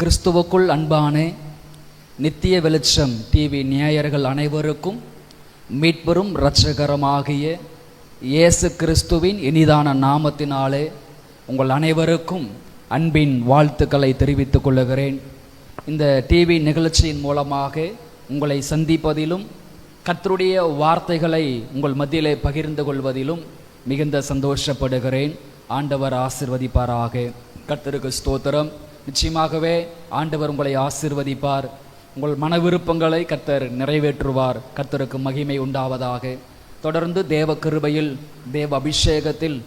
கிறிஸ்துவுக்குள் அன்பான நித்திய வெளிச்சம் டிவி நேயர்கள் அனைவருக்கும் மீட்பெரும் இரட்சகரமாகிய இயேசு கிறிஸ்துவின் இனிதான நாமத்தினாலே உங்கள் அனைவருக்கும் அன்பின் வாழ்த்துக்களை தெரிவித்துக் கொள்ளுகிறேன். இந்த டிவி நிகழ்ச்சியின் மூலமாக உங்களை சந்திப்பதிலும் கர்த்தருடைய வார்த்தைகளை உங்கள் மத்தியிலே பகிர்ந்து கொள்வதிலும் மிகுந்த சந்தோஷப்படுகிறேன். ஆண்டவர் ஆசீர்வதிப்பாராக. கர்த்தருக்கு ஸ்தோத்திரம். நிச்சயமாகவே ஆண்டவர் உங்களை ஆசீர்வதிப்பார். உங்கள் மன விருப்பங்களை கர்த்தர் நிறைவேற்றுவார். கர்த்தருக்கு மகிமை உண்டாவதாக. தொடர்ந்து தேவ கிருபையில், தேவ அபிஷேகத்தில்,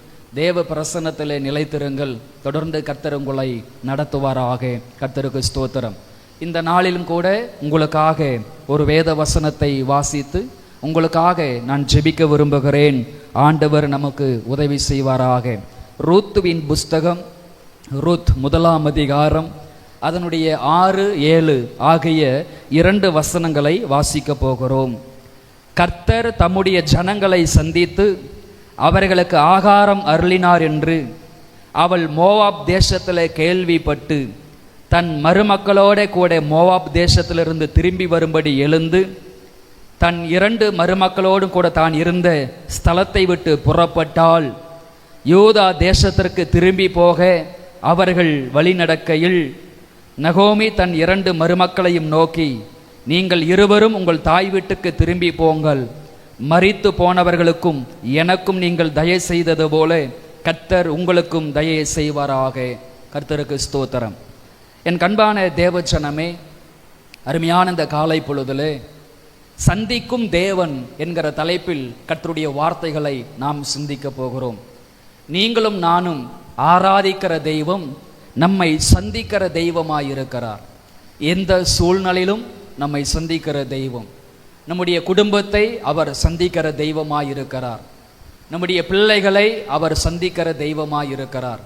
தேவ பிரசன்னத்திலே நிலைத்திருங்கள். தொடர்ந்து கர்த்தர் உங்களை நடத்துவாராக. கர்த்தருக்கு ஸ்தோத்திரம். இந்த நாளிலும் கூட உங்களுக்காக ஒரு வேத வசனத்தை வாசித்து உங்களுக்காக நான் ஜெபிக்க விரும்புகிறேன். ஆண்டவர் நமக்கு உதவி செய்வாராக. ரூத்துவின் புஸ்தகம், ரூத் 1ஆம் அதிகாரம், அதனுடைய 6-7 ஆகிய 2 வசனங்களை வாசிக்க போகிறோம். கர்த்தர் தம்முடைய ஜனங்களை சந்தித்து அவர்களுக்கு ஆகாரம் அருளினார் என்று அவள் மோவாப் தேசத்தில் கேள்விப்பட்டு தன் மருமக்களோட கூட மோவாப் தேசத்திலிருந்து திரும்பி வரும்படி எழுந்து தன் 2 மருமக்களோடும் கூட தான் இருந்த ஸ்தலத்தை விட்டு புறப்பட்டாள். யூதா தேசத்திற்கு திரும்பி போக அவர்கள் வழி நடக்கையில் நகோமி தன் 2 மருமக்களையும் நோக்கி, நீங்கள் இருவரும் உங்கள் தாய் வீட்டுக்கு திரும்பி போங்கள். மரித்து போனவர்களுக்கும் எனக்கும் நீங்கள் தயை செய்தது போல கர்த்தர் உங்களுக்கும் தயை செய்வாராக. கர்த்தருக்கு ஸ்தோத்திரம். என் கண்பான தேவஜனமே, அருமையான இந்த காலை பொழுதிலே சந்திக்கும் தேவன் என்கிற தலைப்பில் கர்த்தருடைய வார்த்தைகளை நாம் சிந்திக்க போகிறோம். நீங்களும் நானும் ஆராதிக்கிற தெய்வம் நம்மை சந்திக்கிற தெய்வமாயிருக்கிறார். எந்த சூழ்நிலையிலும் நம்மை சந்திக்கிற தெய்வம். நம்முடைய குடும்பத்தை அவர் சந்திக்கிற தெய்வமாயிருக்கிறார். நம்முடைய பிள்ளைகளை அவர் சந்திக்கிற தெய்வமாயிருக்கிறார்.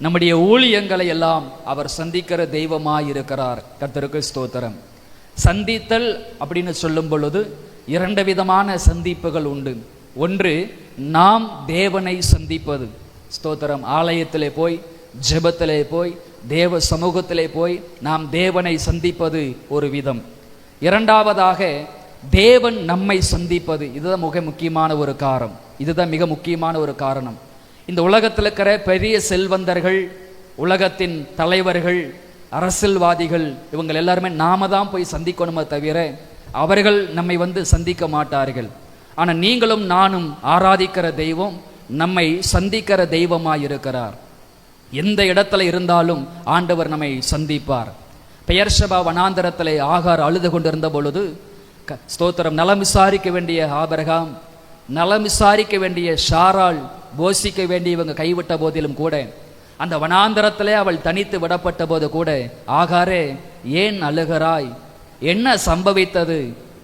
நம்முடைய ஊழியங்களை எல்லாம் அவர் சந்திக்கிற தெய்வமாயிருக்கிறார். கர்த்தருக்கு ஸ்தோத்திரம். சந்தித்தல் அப்படின்னு சொல்லும் பொழுது 2 விதமான சந்திப்புகள் உண்டு. ஒன்று, நாம் தேவனை சந்திப்பது. ஸ்தோத்திரம். ஆலயத்திலே போய், ஜெபத்திலே போய், தேவ சமூகத்திலே போய் நாம் தேவனை சந்திப்பது ஒரு விதம். 2வதாக தேவன் நம்மை சந்திப்பது. இதுதான் மிக முக்கியமான ஒரு காரணம். இதுதான் மிக முக்கியமான ஒரு காரணம். இந்த உலகத்தில் இருக்கிற பெரிய செல்வந்தர்கள், உலகத்தின் தலைவர்கள், அரசியல்வாதிகள், இவங்க எல்லாருமே நாம தான் போய் சந்திக்கணுமே தவிர அவர்கள் நம்மை வந்து சந்திக்க மாட்டார்கள். ஆனால் நீங்களும் நானும் ஆராதிக்கிற தெய்வம் நம்மை சந்திக்கிற தெய்வமாயிருக்கிறார். எந்த இடத்துல இருந்தாலும் ஆண்டவர் நம்மை சந்திப்பார். பெயர்ஷபா வனாந்தரத்திலே ஆகார் அழுது கொண்டிருந்த பொழுது, ஸ்தோத்திரம், நலம் விசாரிக்க வேண்டிய ஆபிரகாம், நலம் விசாரிக்க வேண்டிய சாராள், போஷிக்க வேண்டியவங்க கைவிட்ட போதிலும் கூட, அந்த வனாந்தரத்திலே அவள் தனித்து விடப்பட்ட போது கூட, ஆகாரே ஏன் அழுகிறாய், என்ன சம்பவித்தது,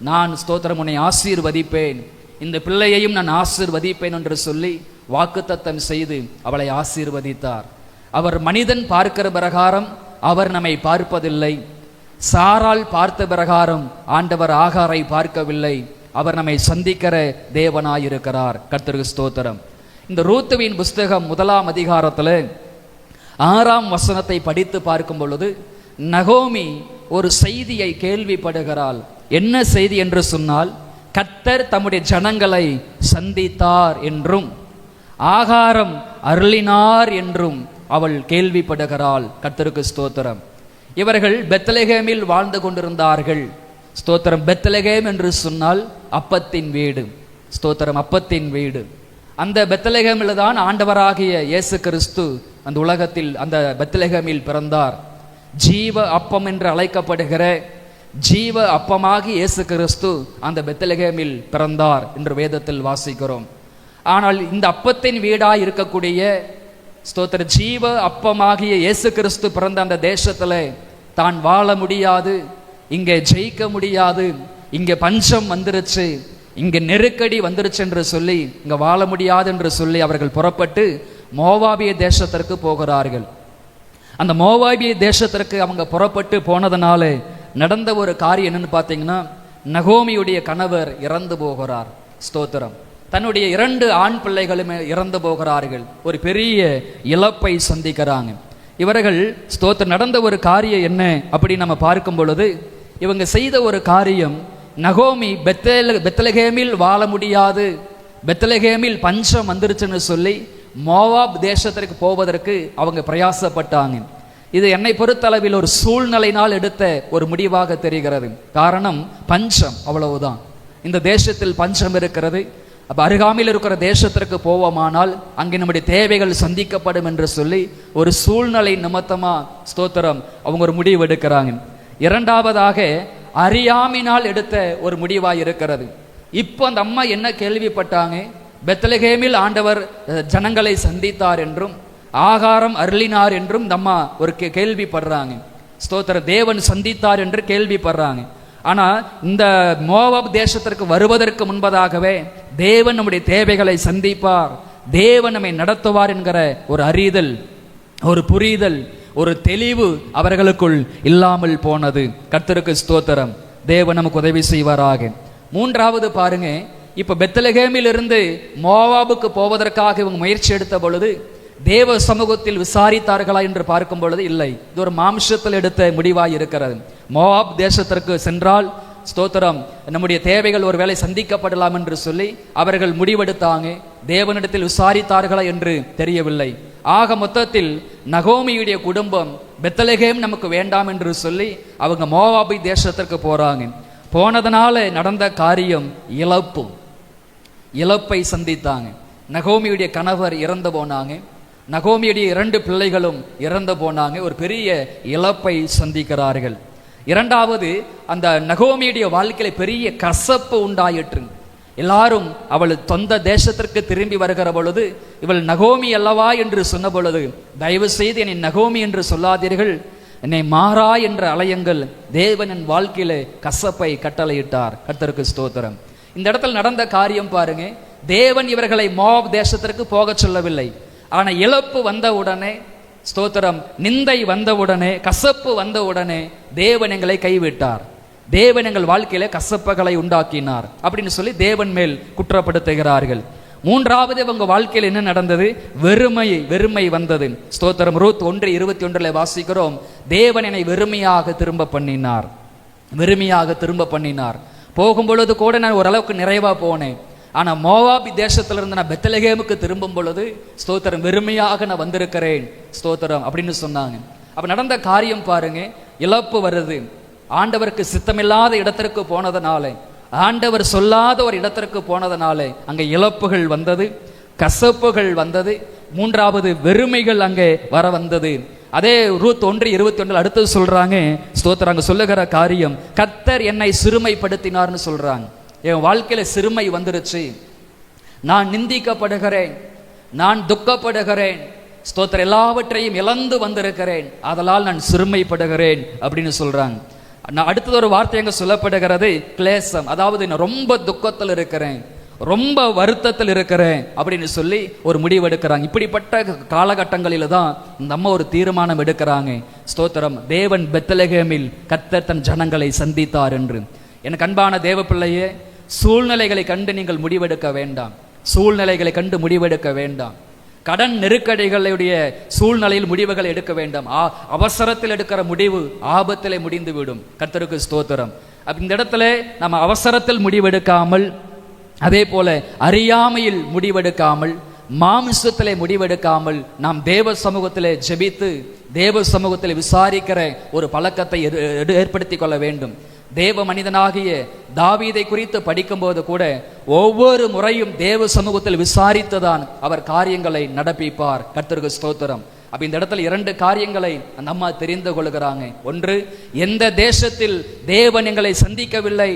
நான் ஸ்தோத்திரம் உன்னை ஆசீர்வதிப்பேன், இந்த பிள்ளையையும் நான் ஆசீர்வதிப்பேன் என்று சொல்லி வாக்குத்தத்தம் செய்து அவளை ஆசீர்வதித்தார். அவர் மனிதன் பார்க்கிற பிரகாரம் அவர் நம்மை பார்ப்பதில்லை. சாரால் பார்த்த பிரகாரம் ஆண்டவர் ஆகாரை பார்க்கவில்லை. அவர் நம்மை சந்திக்கிற தேவனாயிருக்கிறார். கர்த்தருக்கு ஸ்தோத்திரம். இந்த ரூத்துவின் புஸ்தகம் 1ஆம் அதிகாரத்தில் 6ஆம் வசனத்தை படித்து பார்க்கும் பொழுது நகோமி ஒரு செய்தியை கேள்விப்படுகிறாள். என்ன செய்தி என்று சொன்னால், கர்த்தர் தம்முடைய ஜனங்களை சந்தித்தார் என்றும் ஆகாரம் அருளினார் என்றும் அவள் கேள்விப்படுகிறாள். கர்த்தருக்கு ஸ்தோத்திரம். இவர்கள் பெத்லெகேமில் வாழ்ந்து கொண்டிருந்தார்கள். ஸ்தோத்திரம். பெத்லெகேம் என்று சொன்னால் அப்பத்தின் வீடு. ஸ்தோத்திரம். அப்பத்தின் வீடு. அந்த பெத்லெகேமில் தான் ஆண்டவராகிய இயேசு கிறிஸ்து அந்த உலகத்தில் அந்த பெத்லெகேமில் பிறந்தார். ஜீவ அப்பம் என்று அழைக்கப்படுகிற ஜீவ அப்பமாகி இயேசு கிறிஸ்து அந்த பெத்லெகேமில் பிறந்தார் என்று வேதத்தில் வாசிக்கிறோம். ஆனால் இந்த அப்பத்தின் வீடாய் இருக்கக்கூடிய ஸ்தோத்திர ஜீவ அப்பமாகிய இயேசு கிறிஸ்து பிறந்த அந்த தேசத்துல தான் வாழ முடியாது, இங்கே ஜெயிக்க முடியாது, இங்கே பஞ்சம் வந்துருச்சு, இங்கே நெருக்கடி வந்துருச்சு என்று சொல்லி, இங்கே வாழ முடியாது என்று சொல்லி அவர்கள் புறப்பட்டு மோவாபிய தேசத்திற்கு போகிறார்கள். அந்த மோவாபிய தேசத்திற்கு அவங்க புறப்பட்டு போனதுனால நடந்த ஒரு காரியம் என்னன்னு பார்த்தீங்கன்னா, நகோமியுடைய கணவர் இறந்து போகிறார். ஸ்தோத்திரம். தன்னுடைய 2 ஆண் பிள்ளைகளுமே இறந்து போகிறார்கள். ஒரு பெரிய இழப்பை சந்திக்கிறாங்க. இவர்கள் ஸ்தோத்திரம் நடந்த ஒரு காரியம் என்ன அப்படி நம்ம பார்க்கும் பொழுது, இவங்க செய்த ஒரு காரியம், நகோமி பெத்லகேமில் வாழ முடியாது, பெத்லகேமில் பஞ்சம் வந்துருச்சுன்னு சொல்லி மோவாப் தேசத்திற்கு போவதற்கு அவங்க பிரயாசப்பட்டாங்க. இது என்னை பொறுத்தளவில் ஒரு சூழ்நிலையினால் எடுத்த ஒரு முடிவாக தெரிகிறது. காரணம் பஞ்சம், அவ்வளவுதான். இந்த தேசத்தில் பஞ்சம் இருக்கிறது. அப்போ அருகாமையில் இருக்கிற தேசத்திற்கு போவோமானால் அங்கே நம்முடைய தேவைகள் சந்திக்கப்படும் என்று சொல்லி ஒரு சூழ்நிலை நிமித்தமா ஸ்தோத்திரம் அவங்க ஒரு முடிவு எடுக்கிறாங்க. இரண்டாவதாக அறியாமையினால் எடுத்த ஒரு முடிவாக இருக்கிறது. இப்போ அந்த அம்மா என்ன கேள்விப்பட்டாங்க? பெத்லகேமில் ஆண்டவர் ஜனங்களை சந்தித்தார் என்றும் ஆகாரம் அருளினார் என்றும் இந்த அம்மா ஒரு கேள்விப்படுறாங்க. ஸ்தோத்திர தேவன் சந்தித்தார் என்று கேள்விப்படுறாங்க. ஆனால் இந்த மோவாப் தேசத்திற்கு வருவதற்கு முன்பதாகவே தேவன் நம்முடைய தேவைகளை சந்திப்பார், தேவன் நம்மை நடத்துவார் என்கிற ஒரு அறிதல், ஒரு புரிதல், ஒரு தெளிவு அவர்களுக்குள் இல்லாமல் போனது. கர்த்தருக்கு ஸ்தோத்திரம். தேவன் நமக்கு உதவி செய்வாராக. மூன்றாவது பாருங்க, இப்ப பெத்லகேமில் இருந்து மோவாபுக்கு போவதற்காக இவங்க முயற்சி எடுத்த பொழுது தேவ சமூகத்தில் விசாரித்தார்களா என்று பார்க்கும் பொழுது இல்லை. இது ஒரு மாம்சத்தில் எடுத்த முடிவாய் இருக்கிறது. மோவாப் தேசத்திற்கு சென்றால் ஸ்தோத்திரம் நம்முடைய தேவைகள் ஒரு வேளை சந்திக்கப்படலாம் என்று சொல்லி அவர்கள் முடிவெடுத்தாங்க. தேவனிடத்தில் விசாரித்தார்களா என்று தெரியவில்லை. ஆக மொத்தத்தில் நகோமியுடைய குடும்பம் பெத்லகேம் நமக்கு வேண்டாம் என்று சொல்லி அவங்க மோவாபி தேசத்திற்கு போறாங்க. போனதுனால நடந்த காரியம் இழப்பை சந்தித்தாங்க. நகோமியுடைய கணவர் இறந்து போனாங்க. நகோமியுடைய 2 பிள்ளைகளும் இறந்து போனாங்க. ஒரு பெரிய இழப்பை சந்திக்கிறார்கள். இரண்டாவது, அந்த நகோமியுடைய வாழ்க்கையில பெரிய கசப்பு உண்டாயிற்று. எல்லாரும் அவள் சொந்த தேசத்திற்கு திரும்பி வருகிற பொழுது இவள் நகோமி அல்லவா என்று சொன்ன பொழுது, தயவு செய்து என்னை நகோமி என்று சொல்லாதீர்கள், என்னை மாறா என்ற அலையுங்கள். தேவன் என் வாழ்க்கையில கசப்பை கட்டளையிட்டார். கர்த்தருக்கு ஸ்தோத்திரம். இந்த இடத்துல நடந்த காரியம் பாருங்க, தேவன் இவர்களை மோவாப் தேசத்திற்கு போக சொல்லவில்லை. ஆனா இழப்பு வந்த உடனே ஸ்தோத்திரம், நிந்தை வந்த உடனே, கசப்பு வந்த உடனே தேவன் எங்களை கைவிட்டார், தேவன் எங்கள் வாழ்க்கையில கசப்புகளை உண்டாக்கினார் அப்படின்னு சொல்லி தேவன் மேல் குற்றப்படுத்துகிறார்கள். மூன்றாவது இவங்க வாழ்க்கையில் என்ன நடந்தது? வெறுமை வந்தது. ஸ்தோத்திரம். ரூத் 1:21 வாசிக்கிறோம், தேவன் என்னை வெறுமையாக திரும்ப பண்ணினார். போகும் பொழுது கூட நான் ஓரளவுக்கு நிறைவா போனேன். ஆனா மோவாபி தேசத்திலிருந்து நான் பெத்லகேமுக்கு திரும்பும் பொழுது ஸ்தோத்திரம் வெறுமையாக நான் வந்திருக்கிறேன் ஸ்தோத்திரம் அப்படின்னு சொன்னாங்க. அப்ப நடந்த காரியம் பாருங்க, இழப்பு வருது. ஆண்டவருக்கு சித்தமில்லாத இடத்திற்கு போனதனாலே, ஆண்டவர் சொல்லாத ஒரு இடத்திற்கு போனதனாலே அங்கே இழப்புகள் வந்தது, கசப்புகள் வந்தது. மூன்றாவது வெறுமைகள் அங்கே வர வந்தது. அதே ரூத் 1:21 அடுத்தது சொல்றாங்க, ஸ்தோத்திரம், அங்க சொல்லுகிற காரியம், கர்த்தர் என்னை சிறுமைப்படுத்தினார்னு சொல்றாங்க. என் வாழ்க்கையில சிறுமை வந்துருச்சு, நான் நிந்திக்கப்படுகிறேன், நான் துக்கப்படுகிறேன், ஸ்தோத்திரம் எல்லாவற்றையும் இழந்து வந்திருக்கிறேன், அதனால் நான் சிறுமைப்படுகிறேன் அப்படின்னு சொல்றாங்க. நான் அடுத்தது ஒரு வார்த்தை எங்க சொல்லப்படுகிறது, கிளேசம், அதாவது நான் ரொம்ப துக்கத்தில் இருக்கிறேன், ரொம்ப வருத்தத்தில் இருக்கிறேன் அப்படின்னு சொல்லி ஒரு முடிவு எடுக்கிறாங்க. இப்படிப்பட்ட காலகட்டங்களில் தான் இந்த அம்மா ஒரு தீர்மானம் எடுக்கிறாங்க. ஸ்தோத்திரம், தேவன் பெத்லகேமில் கர்த்தர் தன் ஜனங்களை சந்தித்தார் என்று. எனக்கு அன்பான தேவ பிள்ளையே, சூழ்நிலைகளை கண்டு நீங்கள் முடிவெடுக்க வேண்டாம். சூழ்நிலைகளை கண்டு முடிவெடுக்க வேண்டாம். கடன் நெருக்கடிகளுடைய சூழ்நிலையில் முடிவுகளை எடுக்க வேண்டாம். அவசரத்தில் எடுக்கிற முடிவு ஆபத்திலே முடிந்துவிடும். கர்த்தருக்கு ஸ்தோத்திரம். இந்த இடத்துல நம்ம அவசரத்தில் முடிவெடுக்காமல், அதே போல அறியாமையில் முடிவெடுக்காமல், மாமிசத்திலே முடிவெடுக்காமல் நாம் தேவ சமூகத்திலே ஜெபித்து தேவ சமூகத்திலே விசாரிக்கிற ஒரு பழக்கத்தை ஏற்படுத்தி கொள்ள வேண்டும். தேவ மனிதனாகிய தாவீதை குறித்து படிக்கும் போது கூட ஒவ்வொரு முறையும் தேவ சமூகத்தில் விசாரித்துதான் அவர் காரியங்களை நடப்பிப்பார். கர்த்தருக்கு ஸ்தோத்திரம். அப்ப இந்த இடத்துல 2 காரியங்களை அந்த அம்மா தெரிந்து கொள்கிறாங்க. ஒன்று, எந்த தேசத்தில் தேவன் எங்களை சந்திக்கவில்லை,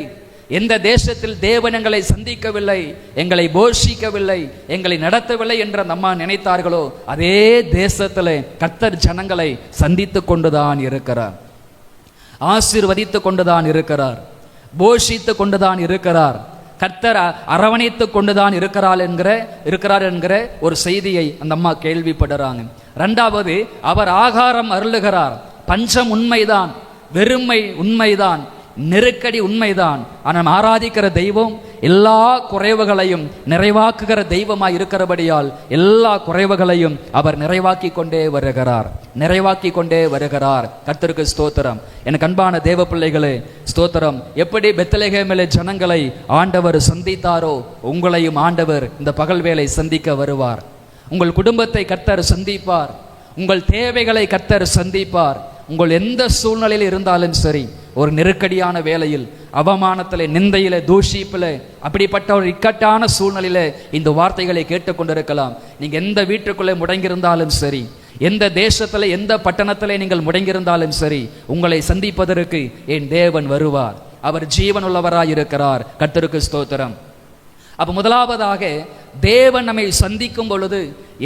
எந்த தேசத்தில் தேவன் எங்களை சந்திக்கவில்லை, எங்களை போஷிக்கவில்லை, எங்களை நடத்தவில்லை என்று அந்த அம்மா நினைத்தார்களோ அதே தேசத்தில் கர்த்தர் ஜனங்களை சந்தித்து கொண்டுதான் இருக்கிறார், ஆசீர்வதித்து கொண்டுதான் இருக்கிறார், போஷித்து கொண்டுதான் இருக்கிறார், கர்த்தர் அரவணைத்து கொண்டுதான் இருக்கிறார் என்கிற ஒரு செய்தியை அந்த அம்மா கேள்விப்படுறாங்க. 2வது, அவர் ஆகாரம் அருளுகிறார். பஞ்சம் உண்மைதான், வெறுமை உண்மைதான், நெருக்கடி உண்மைதான். ஆனால் ஆராதிக்கிற தெய்வம் எல்லா குறைவுகளையும் நிறைவாக்குகிற தெய்வமாய் இருக்கிறபடியால் எல்லா குறைவுகளையும் அவர் நிறைவாக்கி கொண்டே வருகிறார். கர்த்தருக்கு ஸ்தோத்திரம். எனக்கு அன்பான தேவ பிள்ளைகளே, ஸ்தோத்திரம். எப்படி பெத்லகேமிலே ஜனங்களை ஆண்டவர் சந்தித்தாரோ, உங்களையும் ஆண்டவர் இந்த பகல் வேளை சந்திக்க வருவார். உங்கள் குடும்பத்தை கர்த்தர் சந்திப்பார். உங்கள் தேவைகளை கர்த்தர் சந்திப்பார். உங்கள் எந்த சூழ்நிலையில் இருந்தாலும் சரி, ஒரு நெருக்கடியான வேளையில், அவமானத்திலே, நிந்தையிலே, தூஷிப்பிலே, அப்படிப்பட்ட ஒரு இக்கட்டான சூழ்நிலையில இந்த வார்த்தைகளை கேட்டுக்கொண்டிருக்கலாம். நீங்க எந்த வீட்டுக்குள்ளே முடங்கியிருந்தாலும் சரி, எந்த தேசத்துல, எந்த பட்டணத்திலே நீங்கள் முடங்கியிருந்தாலும் சரி, உங்களை சந்திப்பதற்கு என் தேவன் வருவார். அவர் ஜீவன் உள்ளவராய் இருக்கிறார். கர்த்தருக்கு ஸ்தோத்திரம். அப்ப முதலாவதாக தேவன் நம்மை சந்திக்கும் பொழுது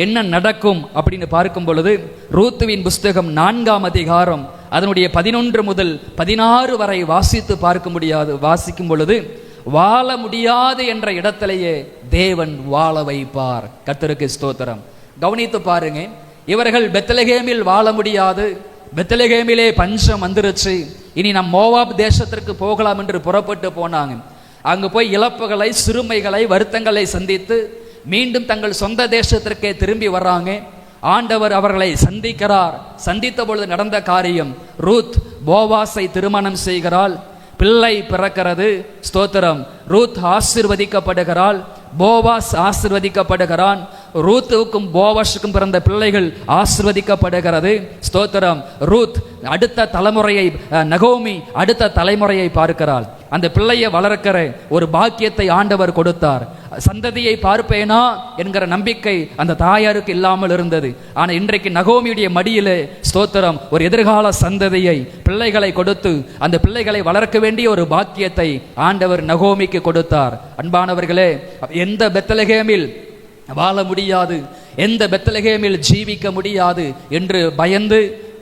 என்ன நடக்கும் அப்படின்னு பார்க்கும் பொழுது, ரூத்துவின் புஸ்தகம் 4ஆம் அதிகாரம் அதனுடைய 11 முதல் 16 வரை வாசிக்கும் பொழுது, வாழ முடியாது என்ற இடத்திலேயே தேவன் வாழ வைப்பார். கர்த்தருக்கு ஸ்தோத்திரம். கவனித்து பாருங்க. இவர்கள் பெத்லகேமில் வாழ முடியாது, பெத்லகேமிலே பஞ்சம் வந்துருச்சு, இனி நம் மோவாப் தேசத்திற்கு போகலாம் என்று புறப்பட்டு போனாங்க. அங்கு போய் இழப்புகளை, சிறுமைகளை, வருத்தங்களை சந்தித்து மீண்டும் தங்கள் சொந்த தேசத்திற்கே திரும்பி வர்றாங்க. ஆண்டவர் அவர்களை சந்திக்கிறார். சந்தித்த பொழுது நடந்த காரியம், ரூத் போவாஸை திருமணம் செய்கிறாள். பிள்ளை பிறக்கிறது. ஸ்தோத்திரம். Ruth ஆசீர்வதிக்கப்படுகிறாள், Boaz ஆசீர்வதிக்கப்படுகிறான். ரூத்துவுக்கும் போவாஸுக்கும் பிறந்த பிள்ளைகள் ஆசீர்வதிக்கப்படுகிறது. ஸ்தோத்திரம். ரூத் அடுத்த தலைமுறையை, நகோமி அடுத்த தலைமுறையை பார்க்கிறாள். அந்த பிள்ளையை வளர்க்கிற ஒரு பாக்கியத்தை ஆண்டவர் கொடுத்தார். சந்ததியை பார்ப்பேனா என்கிற நம்பிக்கை அந்த தாயாருக்கு இல்லாமல் இருந்தது. ஆனால் இன்றைக்கு நகோமியுடைய மடியிலே, ஸ்தோத்திரம், ஒரு எதிர்கால சந்ததியை, பிள்ளைகளை கொடுத்து அந்த பிள்ளைகளை வளர்க்க வேண்டிய ஒரு பாக்கியத்தை ஆண்டவர் நகோமிக்கு கொடுத்தார். அன்பானவர்களே, எந்த பெத்லகேமில் வாழ முடியாது, எந்த பெத்லகேமில் ஜீவிக்க முடியாது என்று பயந்து,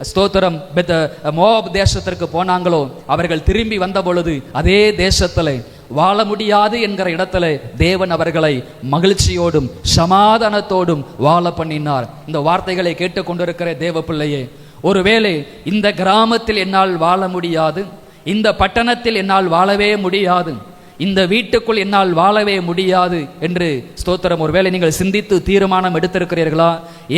ஸ்தோத்திரம், மோவாப் தேசத்திற்கு போனாங்களோ, அவர்கள் திரும்பி வந்த பொழுது அதே தேசத்திலே வாழ முடியாது என்கிற இடத்துல தேவன் அவர்களை மகிழ்ச்சியோடும் சமாதானத்தோடும் வாழ பண்ணினார். இந்த வார்த்தைகளை கேட்டுக்கொண்டிருக்கிற தேவ பிள்ளையே, ஒருவேளை இந்த கிராமத்தில் என்னால் வாழ முடியாது, இந்த பட்டணத்தில் என்னால் வாழவே முடியாது, இந்த வீட்டுக்குள் என்னால் வாழவே முடியாது என்று, ஸ்தோத்திரம், ஒருவேளை நீங்கள் சிந்தித்து தீர்மானம் எடுத்திருக்கிறீர்களா?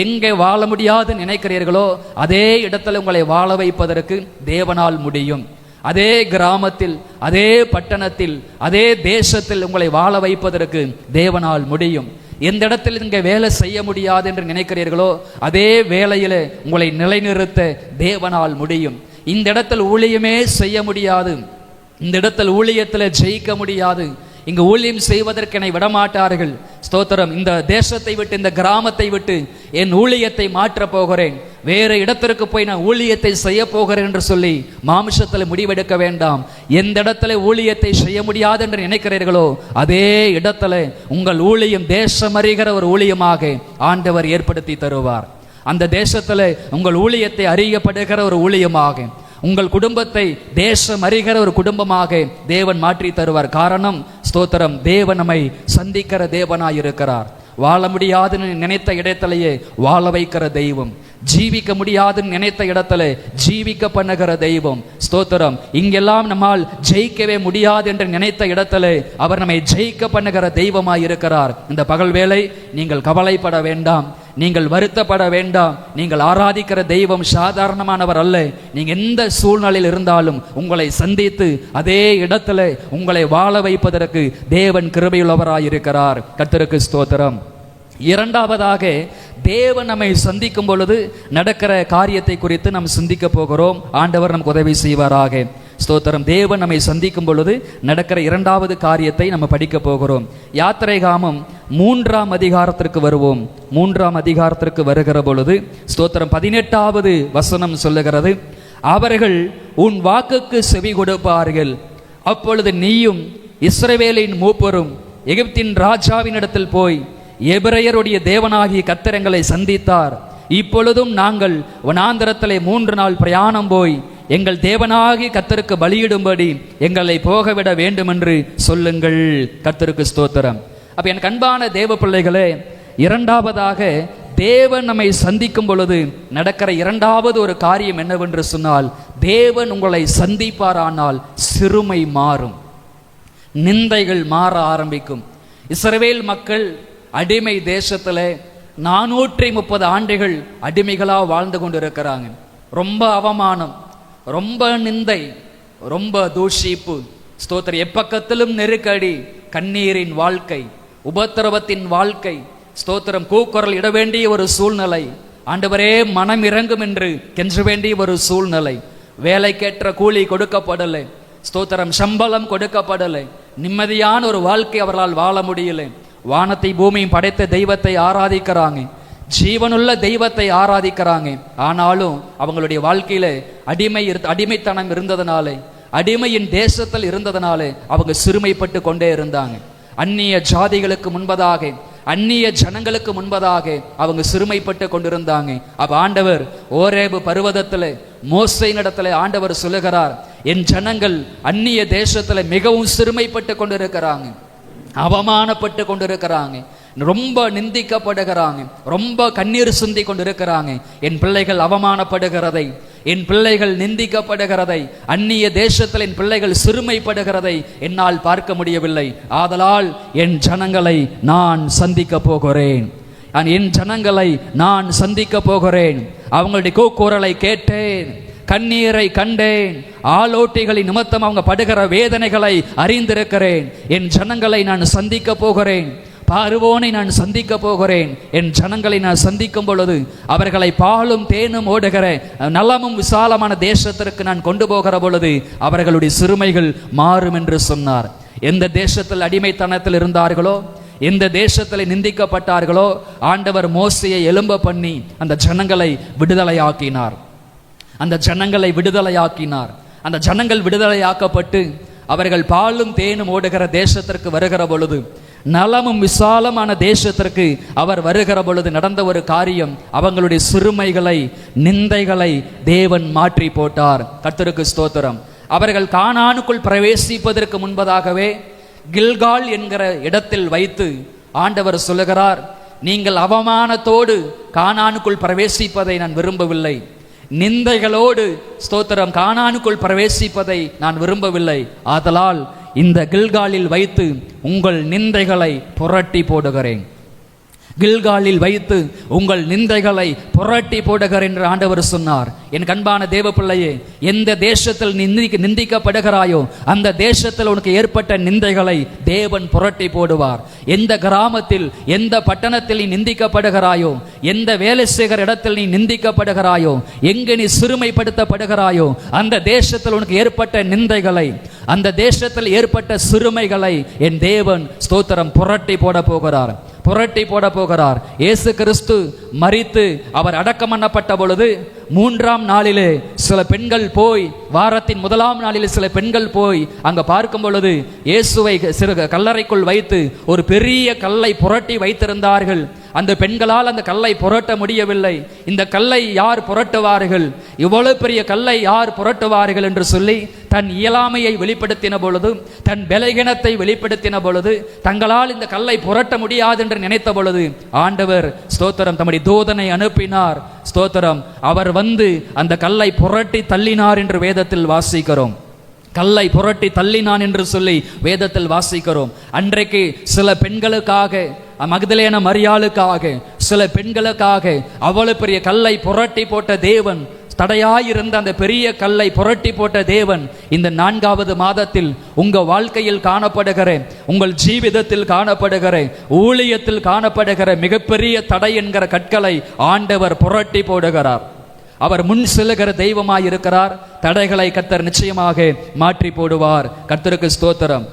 எங்கே வாழ முடியாது நினைக்கிறீர்களோ அதே இடத்துல உங்களை வாழ வைப்பதற்கு தேவனால் முடியும். அதே கிராமத்தில், அதே பட்டணத்தில், அதே தேசத்தில் உங்களை வாழ வைப்பதற்கு தேவனால் முடியும். எந்த இடத்தில் இங்கே வேலை செய்ய முடியாது என்று நினைக்கிறீர்களோ அதே வேலையில உங்களை நிலைநிறுத்த தேவனால் முடியும். இந்த இடத்தில் ஊழியமே செய்ய முடியாது, இந்த இடத்தில் ஊழியத்தில் ஜெயிக்க முடியாது, இங்கு ஊழியம் செய்வதற்கு என்னை விடமாட்டார்கள், ஸ்தோத்திரம், இந்த தேசத்தை விட்டு, இந்த கிராமத்தை விட்டு என் ஊழியத்தை மாற்றப் போகிறேன், வேறு இடத்திற்கு போய் நான் ஊழியத்தை செய்ய போகிறேன் என்று சொல்லி மாமிசத்தில் முடிவெடுக்க வேண்டாம். எந்த இடத்துல ஊழியத்தை செய்ய முடியாது என்று நினைக்கிறீர்களோ அதே இடத்துல உங்கள் ஊழியம் தேசம் அறிகிற ஒரு ஊழியமாக ஆண்டவர் ஏற்படுத்தி தருவார். அந்த தேசத்துல உங்கள் ஊழியத்தை அறியப்படுகிற ஒரு ஊழியமாக, உங்கள் குடும்பத்தை தேசம் அறிகிற ஒரு குடும்பமாக தேவன் மாற்றி தருவார். காரணம், ஸ்தோத்திரம், தேவன் நம்மை சந்திக்கிற தேவனாயிருக்கிறார். வாழ முடியாதுன்னு நினைத்த இடத்திலேயே வாழ வைக்கிற தெய்வம், ஜீவிக்க முடியாதுன்னு நினைத்த இடத்துல ஜீவிக்க பண்ணுகிற தெய்வம். ஸ்தோத்திரம். இங்கெல்லாம் நம்மால் ஜெயிக்கவே முடியாது என்று நினைத்த இடத்துல அவர் நம்மை ஜெயிக்க பண்ணுகிற தெய்வமாய் இருக்கிறார். இந்த பகல் வேளை நீங்கள் கவலைப்பட வேண்டாம், நீங்கள் வருத்தப்பட வேண்டாம். நீங்கள் ஆராதிக்கிற தெய்வம் சாதாரணமானவர் அல்ல. நீங்க எந்த சூழ்நிலையில் இருந்தாலும் உங்களை சந்தித்து அதே இடத்துல உங்களை வாழ வைப்பதற்கு தேவன் கிருபையுள்ளவராயிருக்கிறார். கர்த்தருக்கு ஸ்தோத்திரம். இரண்டாவதாக, தேவன் நம்மை சந்திக்கும் பொழுது நடக்கிற காரியத்தை குறித்து நாம் சிந்திக்க போகிறோம். ஆண்டவர் நமக்கு உதவி செய்வாராக. ஸ்தோத்திரம். தேவன் நம்மை சந்திக்கும் பொழுது நடக்கிற இரண்டாவது காரியத்தை நம்ம படிக்க போகிறோம். யாத்திரைகாமம் 3ஆம் அதிகாரத்திற்கு வருவோம். 3ஆம் அதிகாரத்திற்கு வருகிற பொழுது, ஸ்தோத்திரம், 18வது வசனம் சொல்லுகிறது, அவர்கள் உன் வாக்குக்கு செவி கொடுப்பார்கள், அப்பொழுது நீயும் இஸ்ரவேலின் மூப்பரும் எகிப்தின் ராஜாவினிடத்தில் போய், எபிரெயருடைய தேவனாகிய கர்த்தர் எங்களை சந்தித்தார், இப்பொழுதும் நாங்கள் வனாந்தரத்திலே 3 நாள் பிரயாணம் போய் எங்கள் தேவனாகிய கர்த்தருக்கு பலியிடும்படி எங்களை போகவிட வேண்டும் என்று சொல்லுங்கள். கர்த்தருக்கு ஸ்தோத்திரம். அப்ப என் அன்பான தேவ பிள்ளைகளே, இரண்டாவதாக தேவன் நம்மை சந்திக்கும் பொழுது நடக்கிற இரண்டாவது ஒரு காரியம் என்னவென்று சொன்னால், தேவன் உங்களை சந்திப்பாரானால் சிறுமை மாறும். நிந்தைகள் மாற ஆரம்பிக்கும். இஸ்ரவேல் மக்கள் அடிமை தேசத்தில் 430 ஆண்டுகள் அடிமைகளா வாழ்ந்து கொண்டிருக்கிறாங்க. ரொம்ப அவமானம், ரொம்ப நிந்தை, ரொம்ப தூஷிப்பு. ஸ்தோத்திரம். எப்பக்கத்திலும் நெருக்கடி, கண்ணீரின் வாழ்க்கை, உபத்திரவத்தின் வாழ்க்கை. ஸ்தோத்திரம். கூக்குரல் இட வேண்டிய ஒரு சூழ்நிலை. ஆண்டவரே மனம் இறங்கும் என்று கெஞ்ச வேண்டிய ஒரு சூழ்நிலை. வேலைக்கேற்ற கூலி கொடுக்கப்படலை. ஸ்தோத்திரம். சம்பளம் கொடுக்கப்படலை. நிம்மதியான ஒரு வாழ்க்கை அவர்களால் வாழ முடியலை. வானத்தை பூமியும் படைத்த தெய்வத்தை ஆராதிக்கிறாங்க, ஜீவனுள்ள தெய்வத்தை ஆராதிக்கிறாங்க. ஆனாலும் அவங்களுடைய வாழ்க்கையில அடிமைத்தனம் இருந்ததுனாலே, அடிமையின் தேசத்தில் இருந்ததுனாலே அவங்க சிறுமைப்பட்டு கொண்டே இருந்தாங்க. அந்நிய ஜாதிகளுக்கு முன்பதாக, அந்நிய ஜனங்களுக்கு முன்பதாக அவங்க சிறுமைப்பட்டு கொண்டிருந்தாங்க. அப்ப ஆண்டவர் ஓரேபு பர்வதத்தில் மோசேயினிடத்தில் ஆண்டவர் சொல்லுகிறார், என் ஜனங்கள் அந்நிய தேசத்துல மிகவும் சிறுமைப்பட்டு கொண்டிருக்கிறாங்க, அவமானப்பட்டு கொண்டிருக்கிறாங்க, ரொம்ப நிந்திக்கப்படுகிறாங்க, ரொம்ப கண்ணீர் சிந்தி கொண்டிருக்கிறாங்க. என் பிள்ளைகள் அவமானப்படுகிறதை, என் பிள்ளைகள் நிந்திக்கப்படுகிறதை, அந்நிய தேசத்தில் என் பிள்ளைகள் சிறுமைப்படுகிறதை என்னால் பார்க்க முடியவில்லை. ஆதலால் என் ஜனங்களை நான் சந்திக்க போகிறேன், என் ஜனங்களை நான் சந்திக்க போகிறேன். அவங்களுடைய கூக்குரலை கேட்டேன், கண்ணீரை கண்டேன், ஆலோட்டிகளின் நிமித்தம் அவங்க படுகிற வேதனைகளை அறிந்திருக்கிறேன். என் ஜனங்களை நான் சந்திக்க போகிறேன், பார்வோனை நான் சந்திக்க போகிறேன். என் ஜனங்களை நான் சந்திக்கும் பொழுது அவர்களை பாலும் தேனும் ஓடுகிற நலமும் விசாலமான தேசத்திற்கு நான் கொண்டு போகிற பொழுது அவர்களுடைய சிறுமைகள் மாறும் என்று சொன்னார். எந்த தேசத்தில் அடிமைத்தனத்தில் இருந்தார்களோ, எந்த தேசத்தில் நிந்திக்கப்பட்டார்களோ, ஆண்டவர் மோசேயை எழும்ப பண்ணி அந்த ஜனங்களை விடுதலையாக்கினார். அந்த ஜனங்களை விடுதலையாக்கினார். அந்த ஜனங்கள் விடுதலையாக்கப்பட்டு அவர்கள் பாலும் தேனும் ஓடுகிற தேசத்திற்கு வருகிற பொழுது, நலமும் விசாலமான தேசத்திற்கு அவர் வருகிற பொழுது நடந்த ஒரு காரியம், அவங்களுடைய சிறுமைகளை, நிந்தைகளை தேவன் மாற்றி போட்டார். கர்த்தருக்கு ஸ்தோத்திரம். அவர்கள் கானானுக்குள் பிரவேசிப்பதற்கு முன்பதாகவே கில்கால் என்கிற இடத்தில் வைத்து ஆண்டவர் சொல்லுகிறார், நீங்கள் அவமானத்தோடு கானானுக்குள் பிரவேசிப்பதை நான் விரும்பவில்லை, நிந்தைகளோடு ஸ்தோத்திரம் கானானுக்குள் பிரவேசிப்பதை நான் விரும்பவில்லை. ஆதலால் இந்த கில்காலில் வைத்து உங்கள் நிந்தைகளை புரட்டி போடுகிறேன், கில்காலில் வைத்து உங்கள் நிந்தைகளை புரட்டி போடுகிறேன் என்று ஆண்டவர் சொன்னார். என் கண்பான தேவ பிள்ளையே, எந்த தேசத்தில் நிந்திக்கப்படுகிறாயோ அந்த தேசத்தில் உனக்கு ஏற்பட்ட நிந்தைகளை தேவன் புரட்டி போடுவார். எந்த கிராமத்தில், எந்த பட்டணத்தில் நீ நிந்திக்கப்படுகிறாயோ, எந்த வேலை செய்கிற இடத்தில் நீ நிந்திக்கப்படுகிறாயோ, எங்கு நீ சிறுமைப்படுத்தப்படுகிறாயோ, அந்த தேசத்தில் உனக்கு ஏற்பட்ட நிந்தைகளை, அந்த தேசத்தில் ஏற்பட்ட சிறுமைகளை என் தேவன் ஸ்தோத்திரம் புரட்டி போட போகிறார், புரட்டி போட போகிறார். இயேசு கிறிஸ்து மரித்து அவர் அடக்கம் பண்ணப்பட்ட பொழுது 3ஆம் நாளிலே சில பெண்கள் போய், வாரத்தின் 1ஆம் நாளிலே சில பெண்கள் போய் அங்க பார்க்கும் பொழுது இயேசுவை சிறு கல்லறைக்குள் வைத்து ஒரு பெரிய கல்லை புரட்டி வைத்திருந்தார்கள். அந்த பெண்களால் அந்த கல்லை புரட்ட முடியவில்லை. இந்த கல்லை யார் புரட்டுவார்கள், இவ்வளவு பெரிய கல்லை யார் புரட்டுவார்கள் என்று சொல்லி தன் இயலாமையை வெளிப்படுத்தின பொழுது, தன் பலகீனத்தை வெளிப்படுத்தின பொழுது, தங்களால் இந்த கல்லை புரட்ட முடியாது என்று நினைத்த பொழுது ஆண்டவர் ஸ்தோத்திரம் தம்முடைய தூதனை அனுப்பினார். ஸ்தோத்திரம். அவர் வந்து அந்த கல்லை புரட்டி தள்ளினார் என்று வேதத்தில் வாசிக்கிறோம். கல்லை புரட்டி தள்ளினான் என்று சொல்லி வேதத்தில் வாசிக்கிறோம். அன்றைக்கு சில பெண்களுக்காக, மகதலேன மரியாளுக்காக, சில பெண்களுக்காக அவ்வளவு பெரிய கல்லை புரட்டி போட்ட தேவன், தடையாயிருந்த அந்த பெரிய கல்லை புரட்டி போட்ட தேவன் இந்த 4வது மாதத்தில் உங்க வாழ்க்கையில் காணப்படுகிற, உங்கள் ஜீவிதத்தில் காணப்படுகிற, ஊழியத்தில் காணப்படுகிற மிகப்பெரிய தடை என்கிற கற்களை ஆண்டவர் புரட்டி போடுகிறார். அவர் முன் செல்லுகிற தெய்வமாய் இருக்கிறார். தடைகளை கர்த்தர் நிச்சயமாக மாற்றி போடுவார். கர்த்தருக்கு ஸ்தோத்திரம்,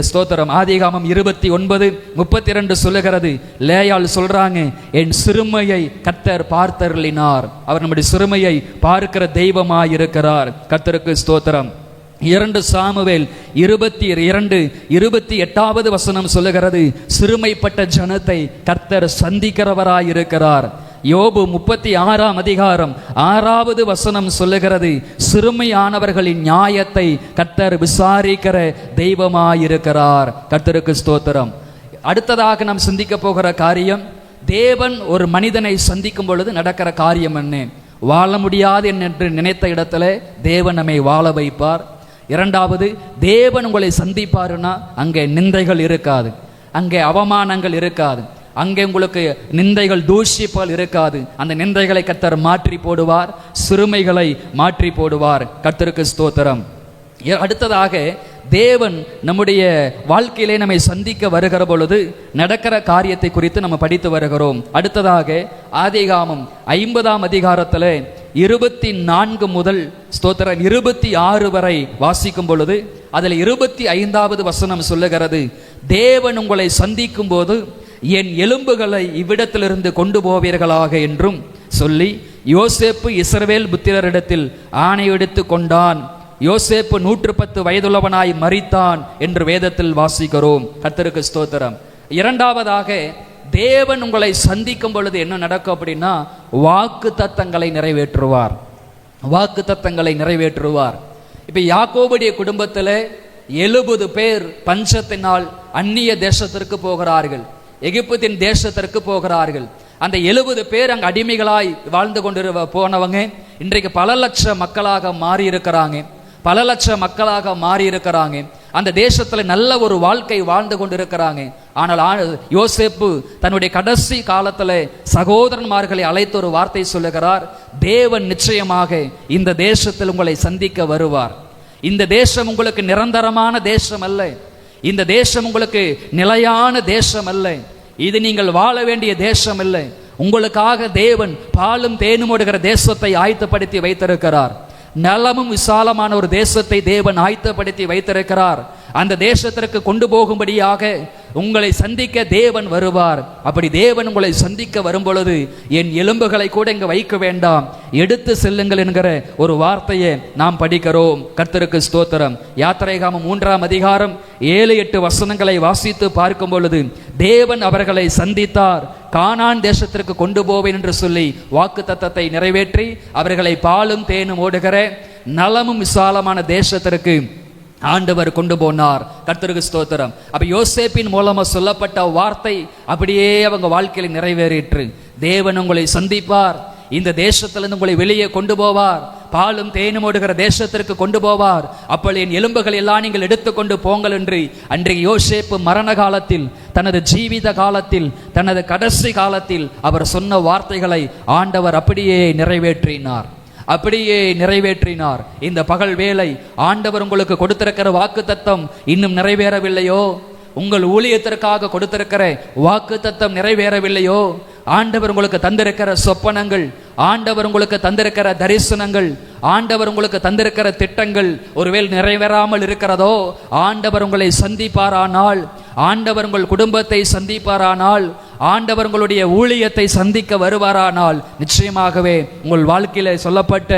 ஸ்தோத்திரம். ஆதிகாமம் 29:32 சொல்லுகிறது, லேயாள் சொல்றாங்க, என் சிறுமையை கர்த்தர் பார்த்தருளினார். அவர் நம்முடைய சிறுமையை பார்க்கிற தெய்வமாய் இருக்கிறார். கர்த்தருக்கு ஸ்தோத்திரம். 2 சாமுவேல் 22:28 வசனம் சொல்லுகிறது, சிறுமைப்பட்ட ஜனத்தை கர்த்தர் சந்திக்கிறவராய் இருக்கிறார். யோபு 36ஆம் அதிகாரம் 6வது வசனம் சொல்லுகிறது, சிறுமையானவர்களின் நியாயத்தை கர்த்தர் விசாரிக்கிற தெய்வமாயிருக்கிறார். கர்த்தருக்கு ஸ்தோத்திரம். அடுத்ததாக நாம் சிந்திக்க போகிற காரியம், தேவன் ஒரு மனிதனை சந்திக்கும் பொழுது நடக்கிற காரியம் என்ன? வாழ முடியாது என்று நினைத்த இடத்துல தேவன் நம்மை வாழ வைப்பார். இரண்டாவது, தேவன் உங்களை சந்திப்பாருன்னா அங்கே நிந்தைகள் இருக்காது, அங்கே அவமானங்கள் இருக்காது, அங்கே உங்களுக்கு நிந்தைகள் தூஷிப்புகள் இருக்காது. அந்த நிந்தைகளை கர்த்தர் மாற்றி போடுவார், சிறுமைகளை மாற்றி போடுவார். கர்த்தருக்கு ஸ்தோத்திரம். அடுத்ததாக, தேவன் நம்முடைய வாழ்க்கையிலே நம்மை சந்திக்க வருகிற பொழுது நடக்கிற காரியத்தை குறித்து நம்ம படித்து வருகிறோம். அடுத்ததாக ஆதிகாமம் 50ஆம் அதிகாரத்தில் 24 முதல் ஸ்தோத்திரம் 26 வரை வாசிக்கும் பொழுது அதில் 25வது வசனம் சொல்லுகிறது, தேவன் உங்களை சந்திக்கும் போது என் எலும்புகளை இவ்விடத்திலிருந்து கொண்டு போவீர்களாக என்றும் சொல்லி, யோசேப்பு இஸ்ரவேல் புத்திரரிடத்தில் ஆணையெடுத்து கொண்டான். யோசேப்பு 110 வயதுள்ளவனாய் மரித்தான் என்று வேதத்தில் வாசிக்கிறோம். கர்த்தருக்கு ஸ்தோத்திரம். இரண்டாவதாக, தேவன் உங்களை சந்திக்கும் பொழுது என்ன நடக்கும் அப்படின்னா, வாக்கு தத்தங்களை நிறைவேற்றுவார். வாக்கு தத்தங்களை நிறைவேற்றுவார். இப்ப யாக்கோபுடைய குடும்பத்தில் 70 பேர் பஞ்சத்தினால் அந்நிய தேசத்திற்கு போகிறார்கள், எகிப்தின் தேசத்திற்கு போகிறார்கள். அந்த 70 பேர் அங்க அடிமைகளாய் வாழ்ந்து கொண்டு போனவங்க இன்றைக்கு பல லட்ச மக்களாக மாறி இருக்கிறாங்க, பல லட்ச மக்களாக மாறி இருக்கிறாங்க. அந்த தேசத்துல நல்ல ஒரு வாழ்க்கை வாழ்ந்து கொண்டிருக்கிறாங்க. ஆனால் யோசேப்பு தன்னுடைய கடைசி காலத்துல சகோதரன்மார்களை அழைத்து ஒரு வார்த்தை சொல்லுகிறார், தேவன் நிச்சயமாக இந்த தேசத்தில் உங்களை சந்திக்க வருவார். இந்த தேசம் உங்களுக்கு நிரந்தரமான தேசம் அல்ல, இந்த தேசம் உங்களுக்கு நிலையான தேசம் அல்ல, இது நீங்கள் வாழ வேண்டிய தேசம் இல்லை. உங்களுக்காக தேவன் பாலும் தேனும் ஓடுகிற தேசத்தை ஆயத்தப்படுத்தி வைத்திருக்கிறார். நலமும் விசாலமான ஒரு தேசத்தை தேவன் ஆயத்தப்படுத்தி வைத்திருக்கிறார். அந்த தேசத்திற்கு கொண்டு போகும்படியாக உங்களை சந்திக்க தேவன் வருவார். அப்படி தேவன் உங்களை சந்திக்க வரும் பொழுது என் எலும்புகளை கூட இங்கு வைக்க வேண்டாம், எடுத்து செல்லுங்கள் என்கிற ஒரு வார்த்தையை நாம் படிக்கிறோம். கர்த்தருக்கு ஸ்தோத்திரம். யாத்திரைகாமம் 3ஆம் அதிகாரம் 7-8 வசனங்களை வாசித்து பார்க்கும் பொழுது தேவன் அவர்களை சந்தித்தார். கானான் தேசத்திற்கு கொண்டு போவேன் என்று சொல்லி வாக்கு தத்தத்தை நிறைவேற்றி அவர்களை பாலும் தேனும் ஓடுகிற நலமும் விசாலமான தேசத்திற்கு ஆண்டவர் கொண்டு போனார். கர்த்தருக்கு ஸ்தோத்திரம். அப்ப யோசேப்பின் மூலமா சொல்லப்பட்ட வார்த்தை அப்படியே அவங்க வாழ்க்கையில நிறைவேறிற்று. தேவன் உங்களை சந்திப்பார், இந்த தேசத்திலிருந்து உங்களை வெளியே கொண்டு போவார், பாலும் தேனும் ஓடுகிற தேசத்திற்கு கொண்டு போவார். அப்பொழுது என் எலும்புகள் எல்லாம் நீங்கள் எடுத்துக்கொண்டு போங்கள் என்று அன்றைக்கு யோசேப்பு மரண காலத்தில், தனது ஜீவித காலத்தில், தனது கடைசி காலத்தில் அவர் சொன்ன வார்த்தைகளை ஆண்டவர் அப்படியே நிறைவேற்றினார், அப்படியே நிறைவேற்றினார். இந்த பகல் வேளை ஆண்டவர் உங்களுக்கு கொடுத்திருக்கிற வாக்கு தத்தம் இன்னும் நிறைவேறவில்லையோ? உங்கள் ஊழியத்திற்காக கொடுத்திருக்கிற வாக்கு தத்தம் நிறைவேறவில்லையோ? ஆண்டவர் உங்களுக்கு தந்திருக்கிற சொப்பனங்கள், ஆண்டவர் உங்களுக்கு தந்திருக்கிற தரிசனங்கள், ஆண்டவர் உங்களுக்கு தந்திருக்கிற திட்டங்கள் ஒருவேளை நிறைவேறாமல் இருக்கிறதோ? ஆண்டவர் உங்களை சந்திப்பாரானால், ஆண்டவர் உங்கள் குடும்பத்தை சந்திப்பாரானால், ஆண்டவர் உங்களுடைய ஊழியத்தை சந்திக்க வருவாரானால் நிச்சயமாகவே உங்கள் வாழ்க்கையில சொல்லப்பட்ட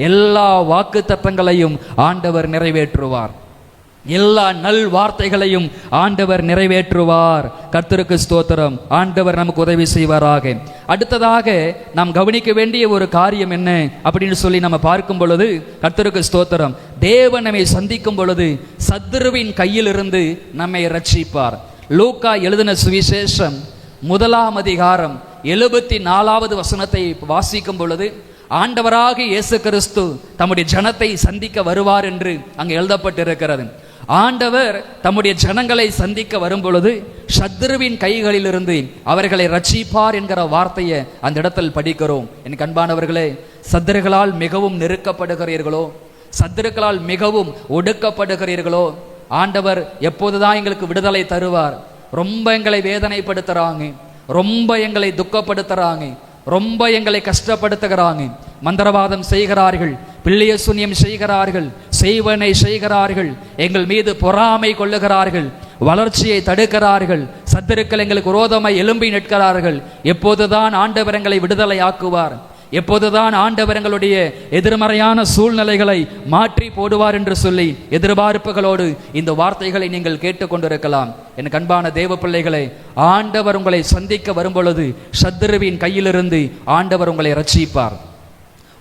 எல்லா வாக்கு தத்தங்களையும் ஆண்டவர் நிறைவேற்றுவார், எல்லா நல் வார்த்தைகளையும் ஆண்டவர் நிறைவேற்றுவார். கர்த்தருக்கு ஸ்தோத்திரம். ஆண்டவர் நமக்கு உதவி செய்வாராக. அடுத்ததாக நாம் கவனிக்க வேண்டிய ஒரு காரியம் என்ன அப்படின்னு சொல்லி நம்ம பார்க்கும் பொழுது, கர்த்தருக்கு ஸ்தோத்திரம், தேவன் நம்மை சந்திக்கும் பொழுது சத்துருவின் கையிலிருந்து நம்மை ரட்சிப்பார். லூக்கா எழுதின சுவிசேஷம் 1ஆம் அதிகாரம் 74வது வசனத்தை வாசிக்கும் பொழுது, ஆண்டவராக இயேசு கிறிஸ்து தம்முடைய ஜனத்தை சந்திக்க வருவார் என்று அங்கு எழுதப்பட்டிருக்கிறது. ஆண்டவர் தம்முடைய ஜனங்களை சந்திக்க வரும் பொழுது சத்துருவின் கைகளிலிருந்து அவர்களை ரட்சிப்பார் என்கிற வார்த்தையை அந்த இடத்தில் படிக்கிறோம். என் அன்பானவர்களே, சத்துருக்களால் மிகவும் நெருக்கப்படுகிறீர்களோ, சத்துருக்களால் மிகவும் ஒடுக்கப்படுகிறீர்களோ? ஆண்டவர் எப்போதுதான் எங்களுக்கு விடுதலை தருவார்? ரொம்ப எங்களை வேதனைப்படுத்துறாங்க, ரொம்ப எங்களை துக்கப்படுத்துறாங்க, ரொம்ப எங்களை கஷ்டப்படுத்துகிறாங்க, மந்திரவாதம் செய்கிறார்கள், பிள்ளைய சூன்யம் செய்கிறார்கள், செய்வனை செய்கிறார்கள், எங்கள் மீது பொறாமை கொள்ளுகிறார்கள், வளர்ச்சியை தடுக்கிறார்கள், சத்துருக்கள் எங்களுக்கு விரோதமாய் எழும்பி நிற்கிறார்கள். எப்போதுதான் ஆண்டவர் எங்களை விடுதலை ஆக்குவார்? எப்போதுதான் ஆண்டவர் எங்களுடைய எதிர்மறையான சூழ்நிலைகளை மாற்றி போடுவார் என்று சொல்லி எதிர்பார்ப்புகளோடு இந்த வார்த்தைகளை நீங்கள் கேட்டுக்கொண்டிருக்கலாம். என் அன்பான தேவ பிள்ளைகளை, ஆண்டவர் உங்களை சந்திக்க வரும் பொழுது சத்துருவின் கையிலிருந்து ஆண்டவர் உங்களை ரட்சிப்பார்.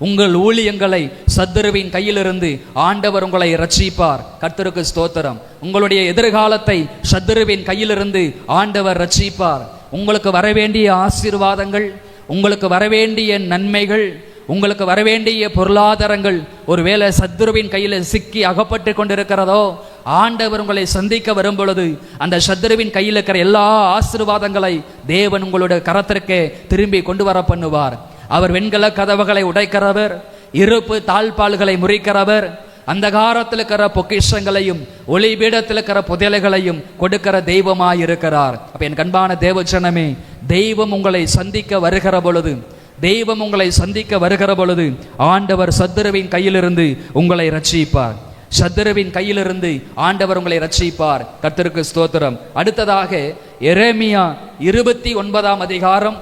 உங்கள் ஊழியங்களை சத்துருவின் கையிலிருந்து ஆண்டவர் உங்களை ரட்சிப்பார். கர்த்தருக்கு ஸ்தோத்திரம். உங்களுடைய எதிர்காலத்தை சத்துருவின் கையிலிருந்து ஆண்டவர் ரட்சிப்பார். உங்களுக்கு வரவேண்டிய ஆசீர்வாதங்கள், உங்களுக்கு வரவேண்டிய நன்மைகள், உங்களுக்கு வரவேண்டிய பொருளாதாரங்கள் ஒருவேளை சத்துருவின் கையில் சிக்கி அகப்பட்டு கொண்டிருக்கிறதோ, ஆண்டவர் உங்களை சந்திக்க வரும் பொழுது அந்த சத்துருவின் கையில் இருக்கிற எல்லா ஆசீர்வாதங்களை தேவன் உங்களுடைய கரத்திற்கே திரும்பி கொண்டு வர பண்ணுவார். அவர் வெண்கல கதவுகளை உடைக்கிறவர், இருப்பு தாழ்பால்களை முறிக்கிறவர், அந்தகாரத்தில் இருக்கிற பொக்கிஷங்களையும் ஒளிபீடத்தில் இருக்கிற புதையல்களையும் கொடுக்கிற தெய்வமாயிருக்கிறார். அப்ப என் கண்பான தேவஜனமே, தெய்வம் உங்களை சந்திக்க வருகிற பொழுது, தெய்வம் உங்களை சந்திக்க வருகிற பொழுது ஆண்டவர் சத்துருவின் கையிலிருந்து உங்களை ரட்சிப்பார். சத்துருவின் கையிலிருந்து ஆண்டவர் உங்களை ரட்சிப்பார். கர்த்தருக்கு ஸ்தோத்திரம். அடுத்ததாக எரேமியா 29ஆம் அதிகாரம்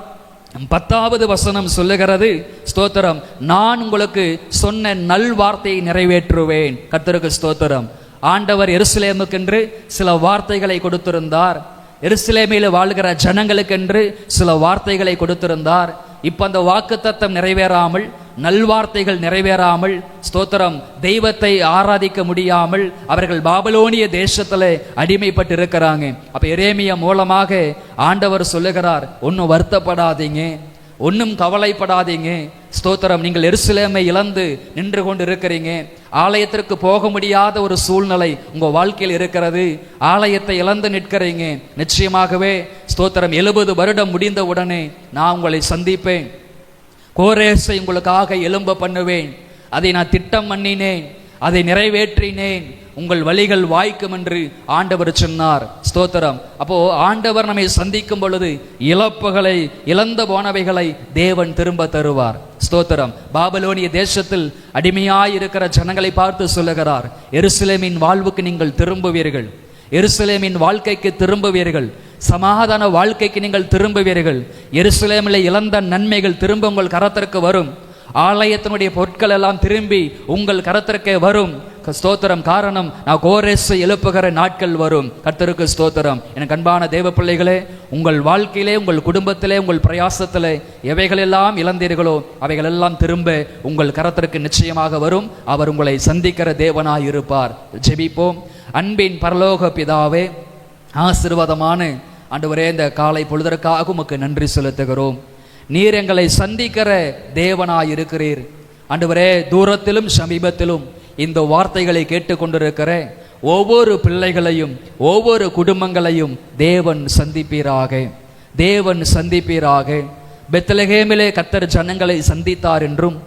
10வது வசனம் சொல்லுகிறது, ஸ்தோத்திரம், நான் உங்களுக்கு சொன்ன நல் வார்த்தையை நிறைவேற்றுவேன். கர்த்தருக்கு ஸ்தோத்திரம். ஆண்டவர் எருசலேமுக்கென்று சில வார்த்தைகளை கொடுத்திருந்தார். எருசலேமில் வாழ்கிற ஜனங்களுக்கென்று சில வார்த்தைகளை கொடுத்திருந்தார். இப்ப அந்த வாக்குத்தத்தம் நிறைவேறாமல், நல்வார்த்தைகள் நிறைவேறாமல், ஸ்தோத்திரம், தெய்வத்தை ஆராதிக்க முடியாமல் அவர்கள் பாபிலோனிய தேசத்துல அடிமைப்பட்டு இருக்கிறாங்க. அப்ப எரேமியா மூலமாக ஆண்டவர் சொல்லுகிறார், ஒன்னும் வருத்தப்படாதீங்க, ஒன்னும் கவலைப்படாதீங்க. ஸ்தோத்திரம், நீங்கள் எருசலேமை இழந்து நின்று கொண்டு இருக்கிறீங்க. ஆலயத்திற்கு போக முடியாத ஒரு சூழ்நிலை உங்க வாழ்க்கையில் இருக்கிறது. ஆலயத்தை இழந்து நிற்கிறீங்க. நிச்சயமாகவே ஸ்தோத்திரம், 70 வருடம் முடிந்த உடனே நான் உங்களை சந்திப்பேன். கோரேசை உங்களுக்காக எழும்ப பண்ணுவேன். அதை நான் திட்டம் பண்ணினேன், அதை நிறைவேற்றினேன். உங்கள் வழிகள் வாய்க்கும் என்று ஆண்டவர் சொன்னார். ஸ்தோத்திரம். அப்போ ஆண்டவர் நம்மை சந்திக்கும் பொழுது இழப்புகளை, இழந்த போனவைகளை தேவன் திரும்ப தருவார். ஸ்தோத்திரம். பாபிலோனிய தேசத்தில் அடிமையாய் இருக்கிற ஜனங்களை பார்த்து சொல்லுகிறார், எருசலேமின் வாழ்வுக்கு நீங்கள் திரும்புவீர்கள், எருசலேமின் வாழ்க்கைக்கு திரும்புவீர்கள், சமாதான வாழ்க்கைக்கு நீங்கள் திரும்புவீர்கள். எருசலேமில் இழந்த நன்மைகள் திரும்ப உங்கள் கரத்திற்கு வரும். ஆலயத்தினுடைய பொருட்கள் எல்லாம் திரும்பி உங்கள் கரத்திற்கே வரும். ஸ்தோத்திரம். காரணம், நான் கோரேசை எழுப்புகிற நாட்கள் வரும். கர்த்தருக்கு ஸ்தோத்திரம். எனக்கு அன்பான தேவ பிள்ளைகளே, உங்கள் வாழ்க்கையிலே, உங்கள் குடும்பத்திலே, உங்கள் பிரயாசத்திலே எவைகளெல்லாம் இழந்தீர்களோ அவைகள் எல்லாம் திரும்ப உங்கள் கரத்திற்கு நிச்சயமாக வரும். அவர் உங்களை சந்திக்கிற தேவனாய் இருப்பார். ஜெபிப்போம். அன்பின் பரலோக பிதாவே, ஆசீர்வாதமான ஆண்டவரே, இந்த காலை பொழுதற்காக உமக்கு நன்றி செலுத்துகிறோம். நீர் எங்களை சந்திக்கிற தேவனாய் இருக்கிறீர். ஆண்டவரே, தூரத்திலும் சமீபத்திலும் இந்த வார்த்தைகளை கேட்டுக்கொண்டிருக்கிற ஒவ்வொரு பிள்ளைகளையும், ஒவ்வொரு குடும்பங்களையும் தேவன் சந்திப்பீராக, தேவன் சந்திப்பீராக. பெத்லகேமிலே கர்த்தர் ஜனங்களை சந்தித்தார் என்றும்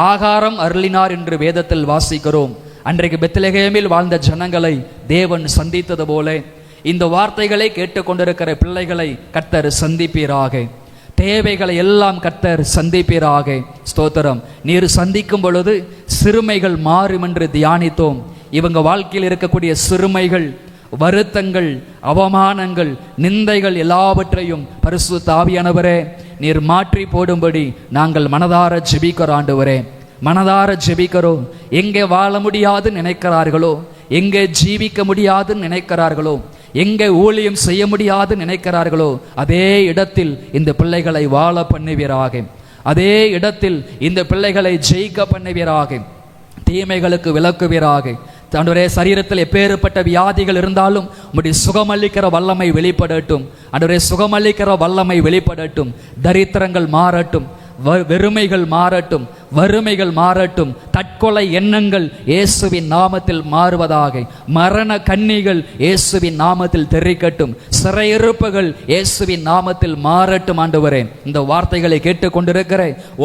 ஆகாரம் அருளினார் என்று வேதத்தில் வாசிக்கிறோம். அன்றைக்கு பெத்லகேமில் வாழ்ந்த ஜனங்களை தேவன் சந்தித்தது போல இந்த வார்த்தைகளை கேட்டுக்கொண்டிருக்கிற பிள்ளைகளை கர்த்தர் சந்திப்பீராக. தேவைகளை எல்லாம் கர்த்தர் சந்திப்பீராக. ஸ்தோத்திரம். நீர் சந்திக்கும் பொழுது சிறுமைகள் மாறும் என்று தியானித்தோம். இவங்க வாழ்க்கையில் இருக்கக்கூடிய சிறுமைகள், வருத்தங்கள், அவமானங்கள், நிந்தைகள் எல்லாவற்றையும் பரிசுத்த ஆவியானவரே நீர் மாற்றி போடும்படி நாங்கள் மனதார ஜெபிக்கிறோம். ஆண்டவரே, மனதார ஜெபிக்கிறோம். எங்கே வாழ முடியாது நினைக்கிறார்களோ, எங்கே ஜீவிக்க முடியாது நினைக்கிறார்களோ, எங்கே ஊழியம் செய்ய முடியாது நினைக்கிறார்களோ அதே இடத்தில் இந்த பிள்ளைகளை வாழ பண்ணுவீராக. அதே இடத்தில் இந்த பிள்ளைகளை ஜெயிக்க பண்ணுவீராக. தீமைகளுக்கு விலக்குவீராக. ஆண்டவரே, சரீரத்தில் எப்பேற்பட்ட வியாதிகள் இருந்தாலும் உம்முடைய சுகமளிக்கிற வல்லமை வெளிப்படட்டும். ஆண்டவரே, சுகமளிக்கிற வல்லமை வெளிப்படட்டும். தரித்திரங்கள் மாறட்டும், வெறுமைகள் மாறட்டும், வறுமைகள் மாறட்டும். தற்கொலை எண்ணங்கள் இயேசுவின் நாமத்தில் மாறுவதாக. மரண கண்ணிகள் இயேசுவின் நாமத்தில் தெரிக்கட்டும். சிறையிருப்புகள் இயேசுவின் நாமத்தில் மாறட்டும். ஆண்டவரே, இந்த வார்த்தைகளை கேட்டுக்கொண்டிருக்கிற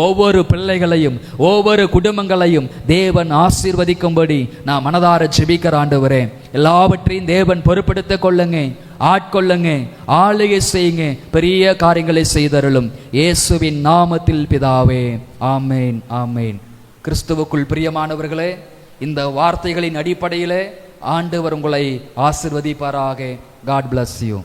ஒவ்வொரு பிள்ளைகளையும், ஒவ்வொரு குடும்பங்களையும் தேவன் ஆசீர்வதிக்கும்படி நான் மனதார ஜெபிக்கிற ஆண்டவரே, எல்லாவற்றையும் தேவன் பொறுப்பெடுத்துக் கொள்ளுங்க, ஆட்கொள்ளுங்க, ஆளுகை செய்யுங்க, பெரிய காரியங்களை செய்தருளும். இயேசுவின் நாமத்தில் பிதாவே, ஆமேன், ஆமேன். கிறிஸ்துவுக்குள் பிரியமானவர்களே, இந்த வார்த்தைகளின் அடிப்படையிலே ஆண்டவர் உங்களை ஆசீர்வதிப்பாராக. God bless you.